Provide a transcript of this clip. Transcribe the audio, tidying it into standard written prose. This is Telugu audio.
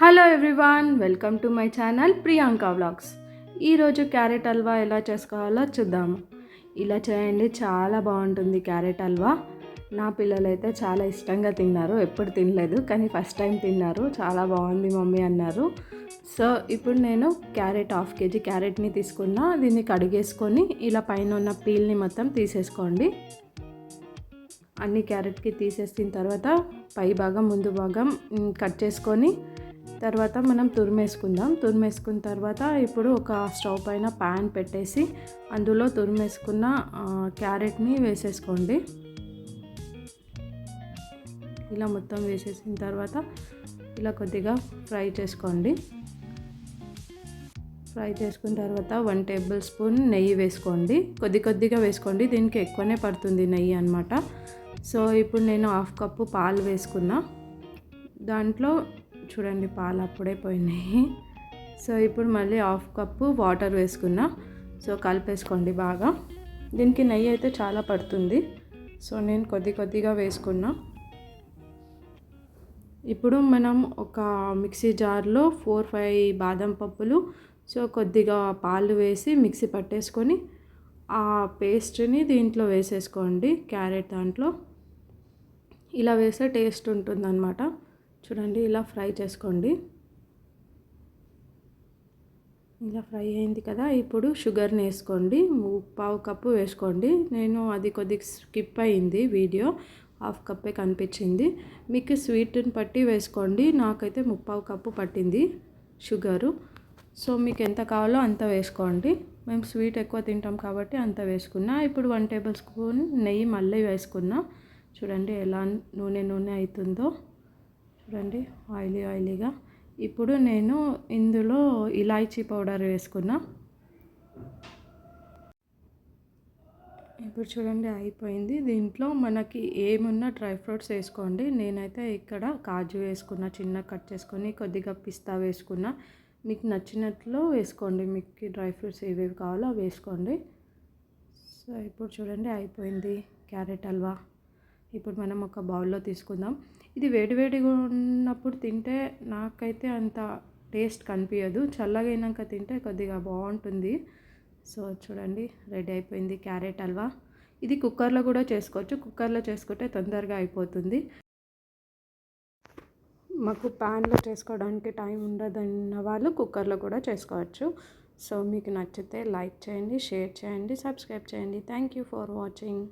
Hello everyone, welcome to my channel Priyanka vlogs. ఈరోజు క్యారెట్ హల్వా ఎలా చేసుకోవాలో చూద్దాము. ఇలా చేయండి, చాలా బాగుంటుంది క్యారెట్ హల్వా. నా పిల్లలైతే చాలా ఇష్టంగా తిన్నారు. ఎప్పుడు తినలేదు కానీ ఫస్ట్ టైం తిన్నారు. చాలా బాగుంది మమ్మీ అన్నారు. సో ఇప్పుడు నేను క్యారెట్ 1/2 kg క్యారెట్ని తీసుకున్నా. దీన్ని కడిగేసుకొని ఇలా పైన ఉన్న పీల్ని మొత్తం తీసేసుకోండి. అన్ని క్యారెట్కి తీసేసిన తర్వాత పై భాగం ముందు భాగం కట్ చేసుకొని తర్వాత మనం తురిమేసుకున్న తర్వాత ఇప్పుడు ఒక స్టవ్ పైన ప్యాన్ పెట్టేసి అందులో తురిమేసుకున్న క్యారెట్ని వేసేసుకోండి. ఇలా మొత్తం వేసేసిన తర్వాత ఇలా కొద్దిగా ఫ్రై చేసుకోండి. ఫ్రై చేసుకున్న తర్వాత 1 టేబుల్ స్పూన్ నెయ్యి వేసుకోండి. కొద్దిగా వేసుకోండి, దీనికి ఎక్కువనే పడుతుంది నెయ్యి అన్నమాట. సో ఇప్పుడు నేను 1/2 కప్పు పాలు వేసుకున్నా. దాంట్లో చూడండి పాలు అప్పుడే పోయినాయి. సో ఇప్పుడు మళ్ళీ 1/2 కప్పు వాటర్ వేసుకున్నా. సో కలిపేసుకోండి బాగా. దీనికి నెయ్యి అయితే చాలా పడుతుంది. సో నేను కొద్దిగా వేసుకున్నా. ఇప్పుడు మనం ఒక మిక్సీ జార్లో 4-5 బాదం పప్పులు, సో కొద్దిగా పాలు వేసి మిక్సీ పట్టేసుకొని ఆ పేస్ట్ని దీంట్లో వేసేసుకోండి. క్యారెట్ దాంట్లో ఇలా వేస్తే టేస్ట్ ఉంటుందన్నమాట. చూడండి ఇలా ఫ్రై చేసుకోండి. ఇలా ఫ్రై అయింది కదా. ఇప్పుడు షుగర్ని వేసుకోండి. 1/4 కప్పు వేసుకోండి. నేను అది కొద్దిగా స్కిప్ అయింది వీడియో, 1/2 కప్పే కనిపించింది. మీకు స్వీట్ని బట్టి వేసుకోండి. నాకైతే 1/4 కప్పు పట్టింది షుగరు. సో మీకు ఎంత కావాలో అంత వేసుకోండి. మేము స్వీట్ ఎక్కువ తింటాం కాబట్టి అంత వేసుకున్నా. ఇప్పుడు 1 టేబుల్ స్పూన్ నెయ్యి మళ్ళీ వేసుకున్నా. చూడండి ఎలా నూనె అవుతుందో. చూడండి ఆయిలీగా. ఇప్పుడు నేను ఇందులో ఇలాచీ పౌడర్ వేసుకున్నా. ఇప్పుడు చూడండి అయిపోయింది. దీంట్లో మనకి ఏమున్నా డ్రై ఫ్రూట్స్ వేసుకోండి. నేనైతే ఇక్కడ కాజు వేసుకున్నా, చిన్న కట్ చేసుకొని, కొద్దిగా పిస్తా వేసుకున్నా. మీకు నచ్చినట్లు వేసుకోండి. మీకు డ్రై ఫ్రూట్స్ ఏవేవి కావాలో అవి వేసుకోండి. సో ఇప్పుడు చూడండి అయిపోయింది క్యారెట్ హల్వా. ఇప్పుడు మనం ఒక బౌల్లో తీసుకుందాం. ఇది వేడిగా ఉన్నప్పుడు తింటే నాకైతే అంత టేస్ట్ కనిపించదు. చల్లగా అయినాక తింటే కొద్దిగా బాగుంటుంది. సో చూడండి రెడీ అయిపోయింది క్యారెట్ హల్వా. ఇది కుక్కర్లో కూడా చేసుకోవచ్చు. కుక్కర్లో చేసుకుంటే తొందరగా అయిపోతుంది. మాకు ప్యాన్లో చేసుకోవడానికి టైం ఉండదన్న వాళ్ళు కుక్కర్లో కూడా చేసుకోవచ్చు. సో మీకు నచ్చితే లైక్ చేయండి, షేర్ చేయండి, సబ్స్క్రైబ్ చేయండి. Thank you for watching.